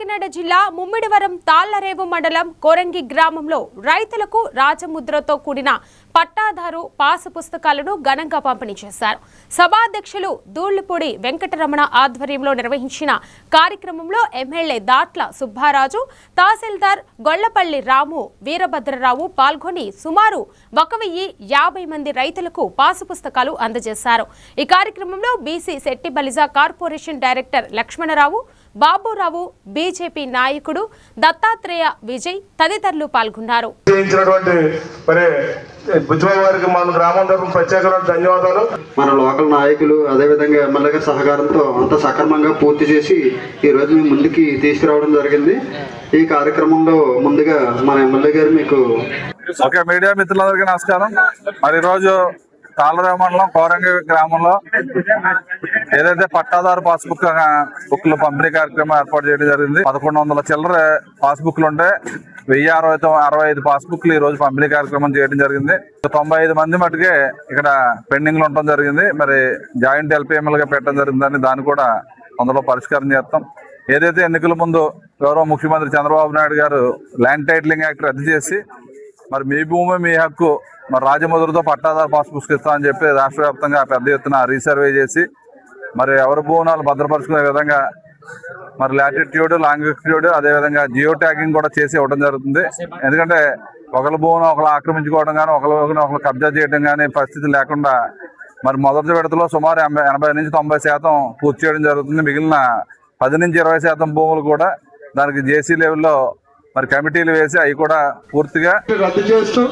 కాకినాడ జిల్లా ముమ్మిడివరం తాళ్లరేవు మండలం కోరంగి గ్రామంలో రైతులకు రాజముద్రతో కూడిన పట్టాదారు పాసు పుస్తకాలను ఘనంగా పంపిణీ చేశారు. సభాధ్యక్షులు దూళ్లపూడి వెంకటరమణ ఆధ్వర్యంలో నిర్వహించిన కార్యక్రమంలో ఎమ్మెల్యే దాట్ల సుబ్బారాజు, తహసీల్దార్ గొల్లపల్లి రాము వీరభద్రరావు పాల్గొని సుమారు 1,050 మంది రైతులకు పాసు పుస్తకాలు అందజేశారు. ఈ కార్యక్రమంలో BC Shetty Balija corporation director Lakshmanarao, Baburao, BJP నాయకుడు దత్తాత్రేయ విజయ్ తదితరులు పాల్గొన్నారు. మన లోకల్ నాయకులు అదేవిధంగా ఎమ్మెల్యే గారి సహకారంతో అంత సక్రమంగా పూర్తి చేసి ఈ రోజు మీ ముందుకి తీసుకురావడం జరిగింది. ఈ కార్యక్రమంలో ముందుగా మన ఎమ్మెల్యే గారు మీకు మీడియా మిత్రులందరికీ నమస్కారం. మరి ఈరోజు తాళ్లరేవు మండలం కోరంగి గ్రామంలో ఏదైతే పట్టాదారు బుక్లు పంపిణీ కార్యక్రమం ఏర్పాటు చేయడం జరిగింది. 1100 చిల్లర పాస్బుక్లు ఉంటే 1065 పాస్బుక్లు ఈ రోజు పంపిణీ కార్యక్రమం చేయడం జరిగింది. 95 మంది మటుకే ఇక్కడ పెండింగ్ లో ఉండటం జరిగింది. మరి జాయింట్ ఎల్పీఎంఎల్ గా పెట్టడం జరిగిందని దాన్ని కూడా అందులో పరిష్కారం చేస్తాం. ఏదైతే ఎన్నికల ముందు గౌరవ ముఖ్యమంత్రి చంద్రబాబు నాయుడు గారు ల్యాండ్ టైటిలింగ్ యాక్ట్ రద్దు చేసి మరి మీ భూమి మీ హక్కు మరి రాజముద్రతో పట్టాదారు పాస్ పుస్తకం ఇస్తామని చెప్పి రాష్ట్ర వ్యాప్తంగా పెద్ద ఎత్తున రీసర్వే చేసి మరి ఎవరి భూములు భద్రపరుచుకునే విధంగా మరి లాటిట్యూడ్, లాంగిట్యూడ్ అదేవిధంగా జియో ట్యాగింగ్ కూడా చేసి ఇవ్వడం జరుగుతుంది. ఎందుకంటే ఒకరి భూమిని ఒకరు ఆక్రమించుకోవడం కానీ ఒకరు కబ్జా చేయడం కానీ పరిస్థితి లేకుండా మరి మొదటి విడతలో సుమారు 80 నుంచి 90% పూర్తి చేయడం జరుగుతుంది. మిగిలిన 10 నుంచి 20% భూములు కూడా దానికి జేసీ లెవెల్లో మరి కమిటీలు వేసి అవి కూడా పూర్తిగా రద్దు చేస్తూ